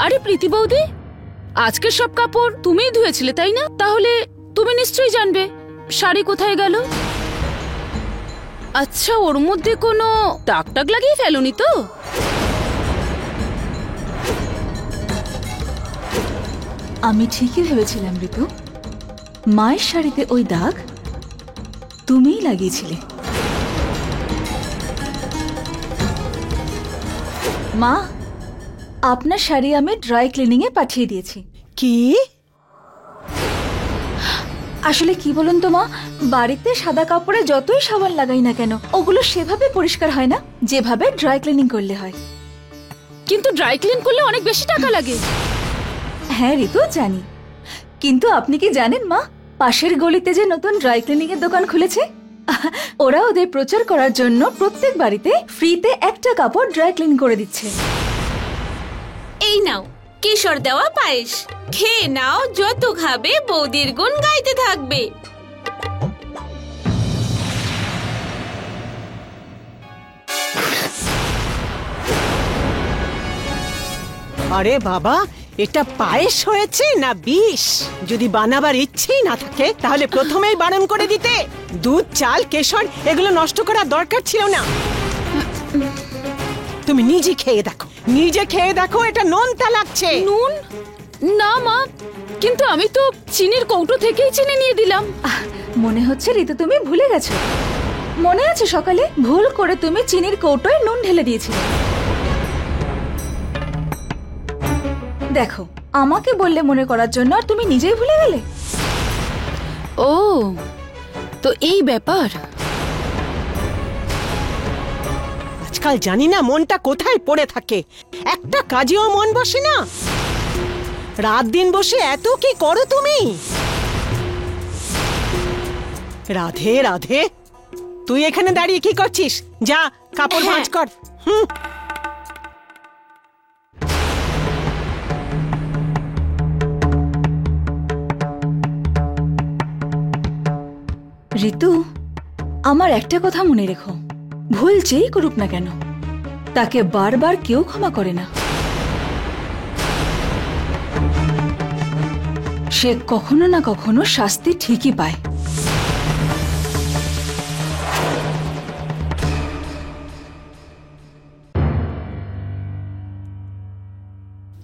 আরে প্রীতি বৌদি, আজকের সব কাপড় তুমিই ধুয়েছিলে তাই না? তাহলে তুমি নিশ্চয়ই জানবে শাড়ি কোথায় গেল। আচ্ছা, ওর মধ্যে কোনো দাগ টাগ লাগিয়ে ফেলোনি তো? আমি ঠিকই ভেবেছিলাম ঋতু, মায়ের শাড়িতে ওই দাগ তুমিই লাগিয়েছিলে। মা, আপনার শাড়ি আমি ড্রাই ক্লিনিং এ পাঠিয়ে দিয়েছি। কি? আসলে কি বলুন তো মা, বাড়িতে সাদা কাপড়ে যতই সাবান লাগাই না কেন ওগুলো সেভাবে পরিষ্কার হয় না যেভাবে ড্রাই ক্লিনিং করলে হয়। কিন্তু ড্রাই ক্লিন করলে অনেক বেশি টাকা লাগে। হ্যাঁ ঋতু, জানি, কিন্তু আপনি কি জানেন মা, পাশের গলিতে যে নতুন ড্রাই ক্লিনিং এর দোকান খুলেছে, ওরা ওদের প্রচার করার জন্য প্রত্যেক বাড়িতে ফ্রিতে একটা কাপড় ড্রাই ক্লিন করে দিচ্ছে। এই নাও কেশর দেওয়া পায়েস, খেয়ে নাও, যত খাবে বৌদির গুণ গাইতে থাকবে। আরে বাবা, এটা পায়েস হয়েছে না বিষ? যদি বানাবার ইচ্ছেই না থাকে তাহলে প্রথমেই বারণ করে দিতে। দুধ, চাল, কেশর এগুলো নষ্ট করার দরকার ছিল না। তুমি নিজে খেয়ে দেখো, নিজে খেয়ে দেখো, এটা নোনতা লাগছে। নুন? না মা, কিন্তু আমি তো চিনির কৌটো থেকেই চিনি নিয়ে দিলাম। মনে হচ্ছে ঋতু তুমি ভুলে গেছো। মনে আছে সকালে ভুল করে তুমি চিনির কৌটোয় নুন ঢেলে দিয়েছিলে। দেখো, আমাকে বললে মনে করার জন্য আর তুমি নিজেই ভুলে গেলে। ও, তো এই ব্যাপার। আজকাল জানি না মনটা কোথায় পড়ে থাকে, একটা কাজেও মন বসে না। রাত দিন বসে এত কি করো তুমি? রাধে রাধে, তুই এখানে দাঁড়িয়ে কি করছিস? যা কাপড় ভাঁজ কর। ঋতু, আমার একটা কথা মনে রেখো, ভুল যেই করুক না কেন তাকে বারবার কেউ ক্ষমা করে না। সে কখনো না কখনো শাস্তি ঠিকই পায়।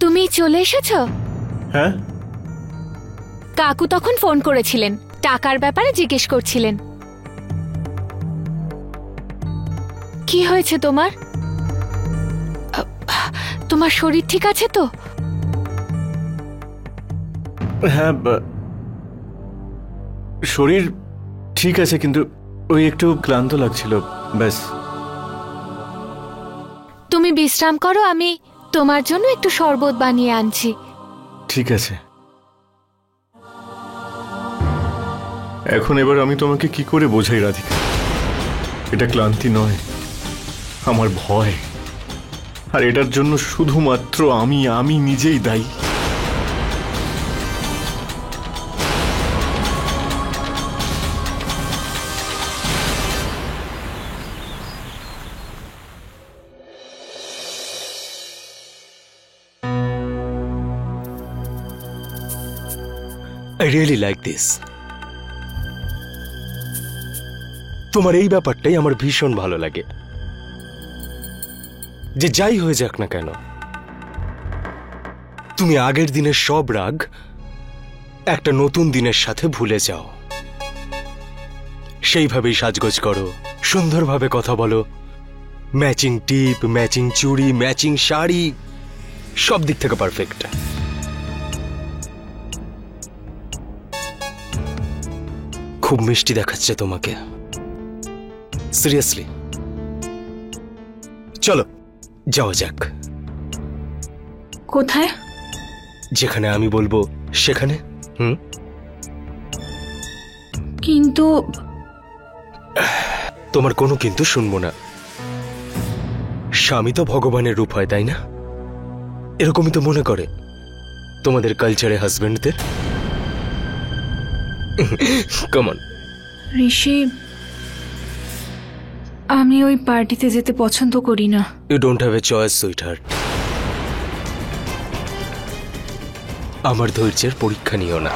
তুমি চলে এসেছো? হ্যাঁ, কাকু তখন ফোন করেছিলেন, টাকার ব্যাপারে জিজ্ঞেস করছিলেন। কি হয়েছে তোমার? তোমার শরীর ঠিক আছে তো? হ্যাঁ, শরীর ঠিক আছে, কিন্তু ওই একটু ক্লান্ত লাগছিল, ব্যাস। তুমি বিশ্রাম করো, আমি তোমার জন্য একটু শরবত বানিয়ে আনছি। ঠিক আছে। এখন এবার আমি তোমাকে কি করে বোঝাই রাধিকা, এটা ক্লান্তি নয়, আমার ভয়। আর এটার জন্য শুধুমাত্র আমি নিজেই দায়ী। I really like this. তোমার এই ব্যাপারটাই আমার ভীষণ ভালো লাগে, যে যাই হয়ে যাক না কেন তুমি আগের দিনের সব রাগ একটা নতুন দিনের সাথে ভুলে যাও। সেইভাবেই সাজগোজ করো, সুন্দরভাবে কথা বলো, ম্যাচিং টিপ, ম্যাচিং চুড়ি, ম্যাচিং শাড়ি, সব দিক থেকে পারফেক্ট। খুব মিষ্টি দেখাচ্ছে তোমাকে, সিরিয়াসলি। চলো যাওয়া যাক। কোথায়? যেখানে আমি বলবো সেখানে। কিন্তু তোমার কোনো কিন্তু শুনবো না। স্বামী তো ভগবানের রূপ হয়, তাই না? এরকমই তো মনে করে তোমাদের কালচারে হাজবেন্ডদের। Come on. ঋষি, আমি ওই পার্টিতে যেতে পছন্দ করি না। You don't have a choice, sweetheart. আমার ধৈর্যের পরীক্ষা নিও না।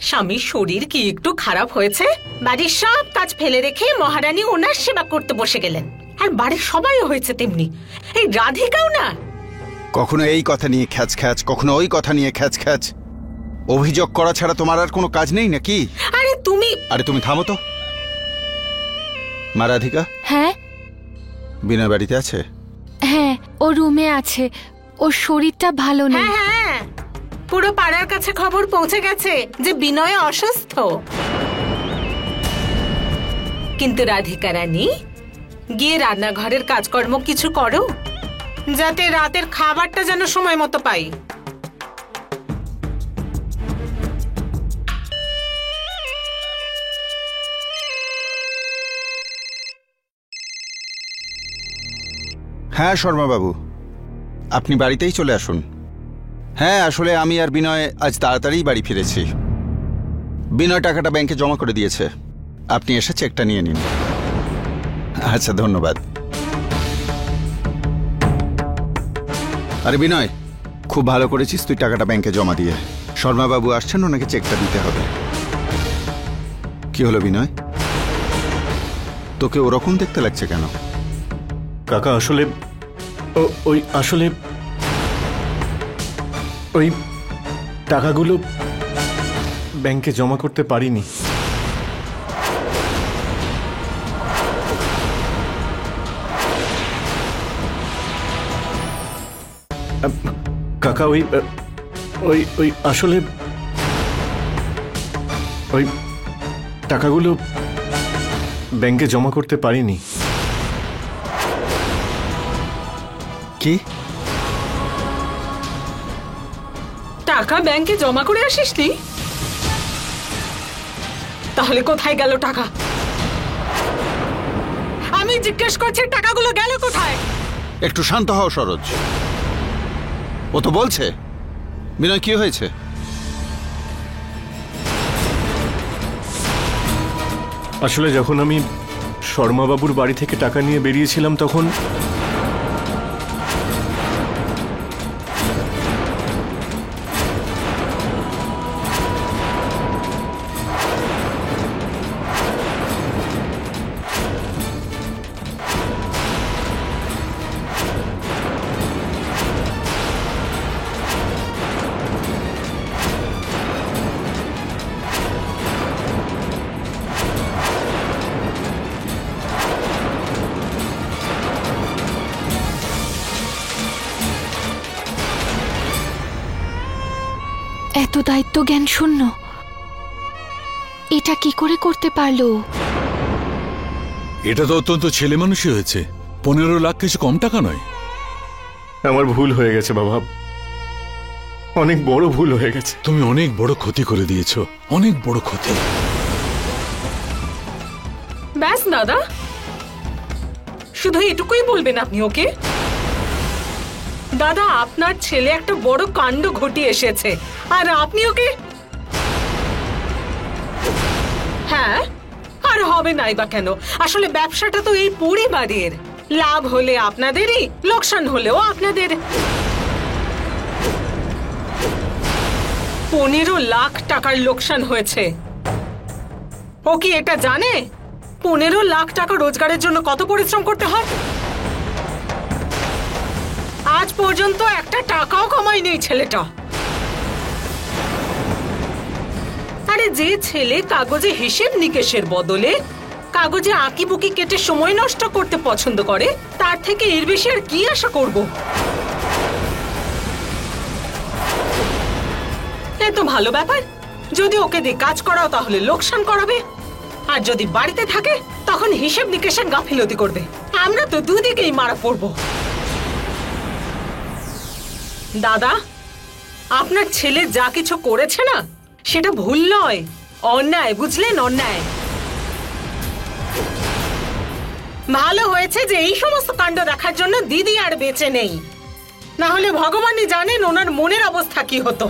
স্বামীর শরীর কি একটু খারাপ হয়েছে? বাড়ির সব কাজ ফেলে রেখে মহারানী ওনার সেবা করতে বসে গেলেন। আর বাড়ির সবাই হয়েছে তেমনি, এই রাধিকাও না। কখনো এই কথা নিয়ে খ্যাচ খ্যাচ, কখনো ওই কথা নিয়ে খ্যাচ খ্যাচ। অভিযোগ করা ছাড়া তোমার আর কোনো কাজ নেই নাকি? আরে তুমি থামো তো। মা রাধিকা, হ্যাঁ বিনয় বাড়িতে আছে? হ্যাঁ, ও রুমে আছে, ওর শরীরটা ভালো নেই। হ্যাঁ, পুরো পাড়ার কাছে খবর পৌঁছে গেছে যে বিনয় অসুস্থ। কিন্তু রাধিকা রানী, গিয়ে রান্নাঘরের কাজকর্ম কিছু করো, যাতে রাতের খাবারটা যেন সময় মতো পাই। হ্যাঁ শর্মা বাবু, আপনি বাড়িতেই চলে আসুন। হ্যাঁ, আসলে আমি আর বিনয় আজ তাড়াতাড়ি বাড়ি ফিরেছি। বিনয় টাকাটা ব্যাংকে জমা করে দিয়েছে, আপনি এসে চেকটা নিয়ে নিন। আচ্ছা, ধন্যবাদ। আরে বিনয়, খুব ভালো করেছিস তুই টাকাটা ব্যাংকে জমা দিয়ে। শর্মা বাবু আসছেন, ওনাকে চেকটা দিতে হবে। কি হলো বিনয়, তোকে ওরকম দেখতে লাগছে কেন? কাকা আসলে ওই টাকাগুলো ব্যাংকে জমা করতে পারিনি। কাকা ওই আসলে ওই টাকাগুলো ব্যাংকে জমা করতে পারিনি। কি? টাকা ব্যাংকে জমা করে আসিসনি? তাহলে কোথায় গেল টাকা? আমি জিজ্ঞেস করছি, টাকাগুলো গেল কোথায়? একটু শান্ত হও সরোজ। ও তো বলছে। বিনয়, কি হয়েছে? আসলে যখন আমি শর্মাবাবুর বাড়ি থেকে টাকা নিয়ে বেরিয়েছিলাম তখন এত দায়িত্ব জ্ঞান শূন্য, এটা কি করে করতে পারলো? এটা তো অত্যন্ত ছেলে মানুষই হয়েছে। 15 লাখ কিছু কম টাকা নয়। আমার ভুল হয়ে গেছে বাবা, অনেক বড় ভুল হয়ে গেছে। তুমি অনেক বড় ক্ষতি করে দিয়েছো, অনেক বড় ক্ষতি। ব্যাস দাদা, শুধু এটুকুই বলবেন আপনি ওকে? দাদা, আপনার ছেলে একটা বড় কাণ্ড ঘটিয়ে এসেছে, আর আপনি ওকে? হ্যাঁ, আর হবে নাই বা কেন? আসলে ব্যবসাটা তো এই পরিবারের। লাভ হলে আপনাদেরই, লোকসান হলেও আপনাদের। 15 লাখ টাকার লোকসান হয়েছে। ও কি এটা জানে 15 লাখ টাকা রোজগারের জন্য কত পরিশ্রম করতে হয়? আজ পর্যন্ত একটা টাকাও কামায়নি ছেলেটা। আরে যে ছেলে কাগজে হিসেব নিকেশের বদলে কাগজে আঁকিবুকি কেটে সময় নষ্ট করতে পছন্দ করে, তার থেকে এর বেশি আর কি আশা করব? এ তো ভালো ব্যাপার। যদি ওকে দিয়ে কাজ করাও তাহলে লোকসান করাবে, আর যদি বাড়িতে থাকে তখন হিসেব নিকেশের গাফিলতি করবে। আমরা তো দুদিকেই মারা পড়ব। দাদা, আপনার ছেলে যা কিছু করেছে না, সেটা ভুল নয়, অন্যায়, বুঝলেন? অন্যায়। ভালো হয়েছে যে এই সমস্ত কাণ্ড দেখার জন্য দিদি আর বেঁচে নেই, না হলে ভগবানই জানেন ওনার মনের অবস্থা কি হতো।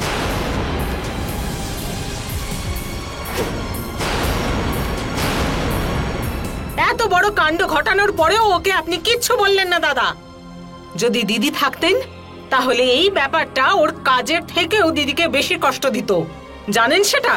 এত বড় কাণ্ড ঘটানোর পরেও ওকে আপনি কিচ্ছু বললেন না দাদা। যদি দিদি থাকতেন তাহলে এই ব্যাপারটা ওর কাজের থেকেও দিদিকে বেশি কষ্ট দিত, জানেন সেটা?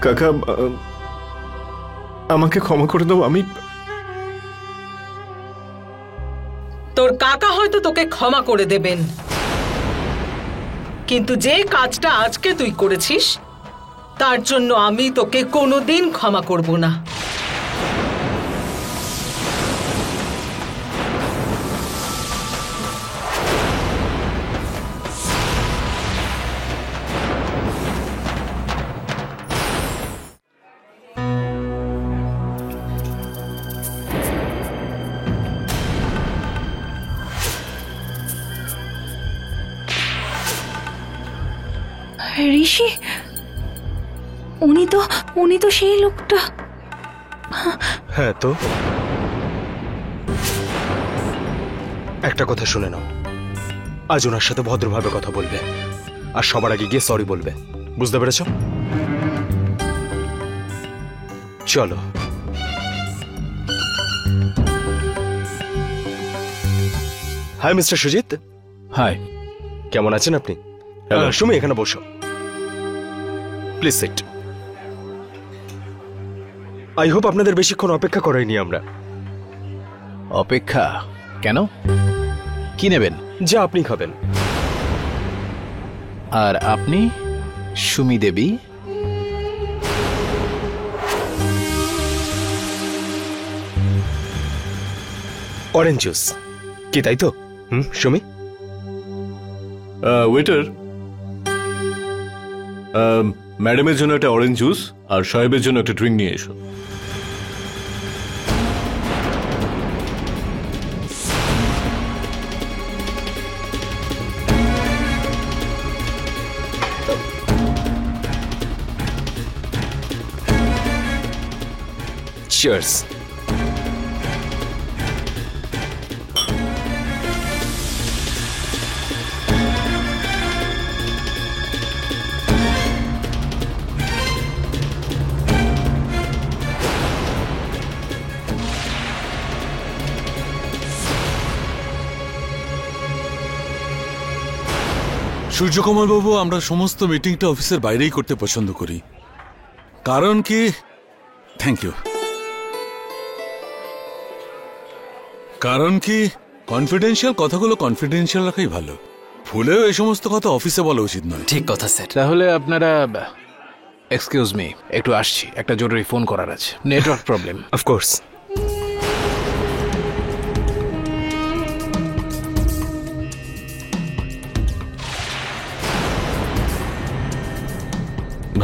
কাকা, আমাকে ক্ষমা করে দাও। আমি তোর কাকা হয়তো তোকে ক্ষমা করে দেবেন, কিন্তু যে কাজটা আজকে তুই করেছিস তার জন্য আমি তোকে কোনোদিন ক্ষমা করব না। ঋষি, উনি তো সেই লোকটা। হ্যাঁ তো একটা কথা শুনে নাও, আজ ওনার সাথে ভদ্রভাবে কথা বলবে আর সবার আগে গিয়ে সরি বলবে, বুঝতে পেরেছ? চলো। High mister Sujit. হাই। কেমন আছেন আপনি? সুমি, এখানে বসো প্লিজ, সিট। আই হোপ আপনাদের বেশিক্ষণ অপেক্ষা করাইনি আমরা। অপেক্ষা কেন? কি নেবেন? যা আপনি খাবেন। আর আপনি? সুমি দেবী। অরেঞ্জ জুস কি, তাই তো? সুমি। ওয়েটার, ম্যাডামের জন্য একটা অরেঞ্জ জুস আর সাহেবের জন্য একটা ড্রিঙ্ক নিয়ে এসো। চিয়ার্স। সূর্যকুমার বাবু, আমরা সমস্ত মিটিংটা অফিসের বাইরেই করতে পছন্দ করি। কারণ কি? Thank you. কারণ কি, কনফিডেন্সিয়াল কথাগুলো কনফিডেন্সিয়াল রাখাই ভালো। ভুলেও এই সমস্ত কথা অফিসে বলা উচিত নয়। ঠিক কথা স্যার। তাহলে আপনারা এক্সকিউজ মি, একটু আসছি, একটা জরুরি ফোন করার আছে। Network problem. অফকোর্স।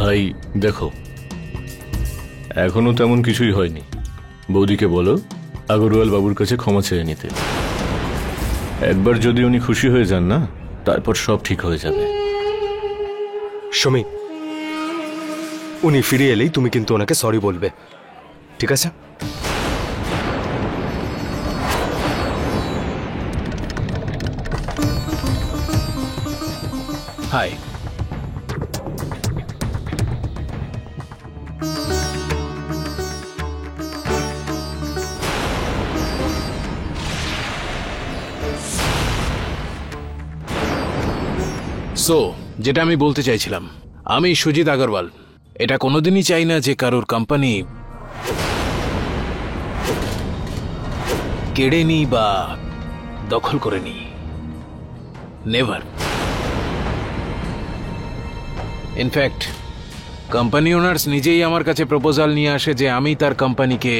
ভাই দেখো, এখনো তেমন কিছুই হয়নি। বৌদিকে বলো আগরওয়াল বাবুর কাছে ক্ষমা চেয়ে নিতে। একবার যদি উনি খুশি হয়ে যান না, তারপর সব ঠিক হয়ে যাবে। সুমি, উনি ফিরে এলেই তুমি কিন্তু ওনাকে সরি বলবে, ঠিক আছে? হাই। সো যেটা আমি বলতে চাইছিলাম, আমি সুজিত আগরওয়াল এটা কোনোদিনই চাই না যে কারোর কোম্পানি কেড়ে নি বা দখল করে নি। নেভার। ইনফ্যাক্ট কোম্পানি ওনার্স নিজেই আমার কাছে প্রপোজাল নিয়ে আসে যে আমি তার কোম্পানিকে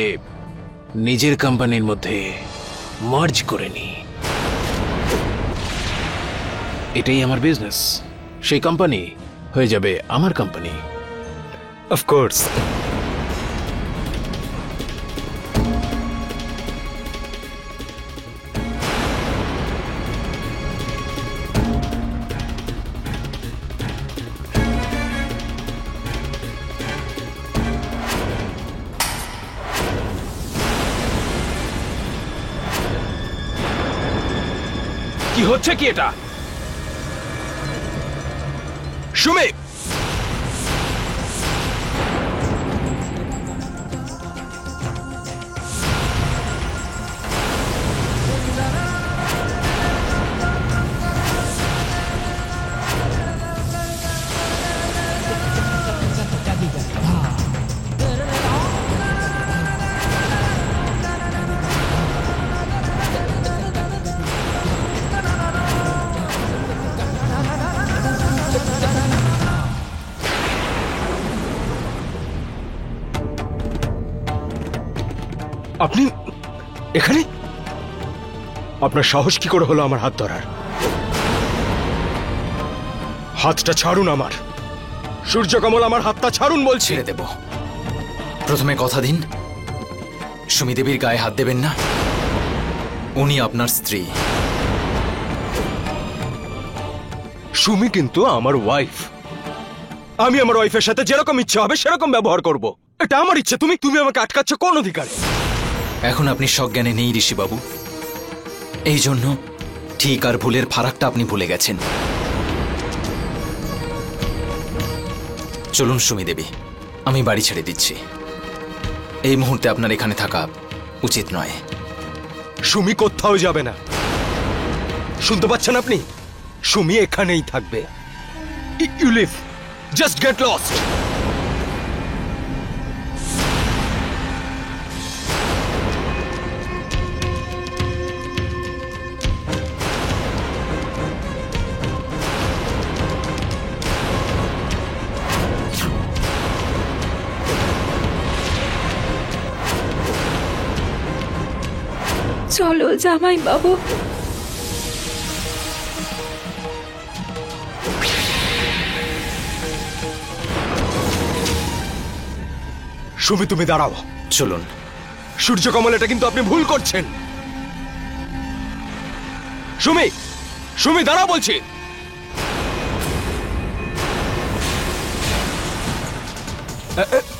নিজের কোম্পানির মধ্যে মার্জ করে নি। এটাই আমার বিজনেস, সেই কোম্পানি হয়ে যাবে আমার কোম্পানি। অফকোর্স। কি হচ্ছে কি এটা? সুমি, আপনি এখানে? আপনার সাহস কি করে হলো আমার হাত ধরার? হাতটা ছাড়ুন আমার। সূর্যকমল, আমার হাতটা ছাড়ুন বলছি। ছেড়ে দেব। প্রথমে কথা দিন, সুমি দেবীর গায়ে হাত দেবেন না। উনি আপনার স্ত্রী। সুমি কিন্তু আমার ওয়াইফ। আমি আমার ওয়াইফের সাথে যেরকম ইচ্ছে হবে সেরকম ব্যবহার করব। এটা আমার ইচ্ছে। তুমি তুমি আমাকে আটকাচ্ছ কোন অধিকারে? এখন আপনি সজ্ঞানে নেই ঋষিবাবু। এই জন্য ঠিক আর ভুলের ফারাকটা আপনি ভুলে গেছেন। চলুন সুমি দেবী, আমি বাড়ি ছেড়ে দিচ্ছি। এই মুহূর্তে আপনার এখানে থাকা উচিত নয়। সুমি কোথাও যাবে না, শুনতে পাচ্ছেন আপনি? সুমি এখানেই থাকবে। You leave, just get lost. চলো জামাই বাবু। সুমি, তুমি দাঁড়াও। চলুন। সূর্যকমল, এটা কিন্তু আপনি ভুল করছেন। সুমি, সুমি দাঁড়াও বলছি।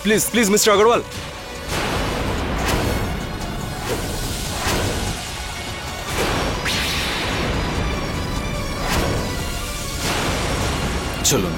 Please please mister Agarwal. চলুন।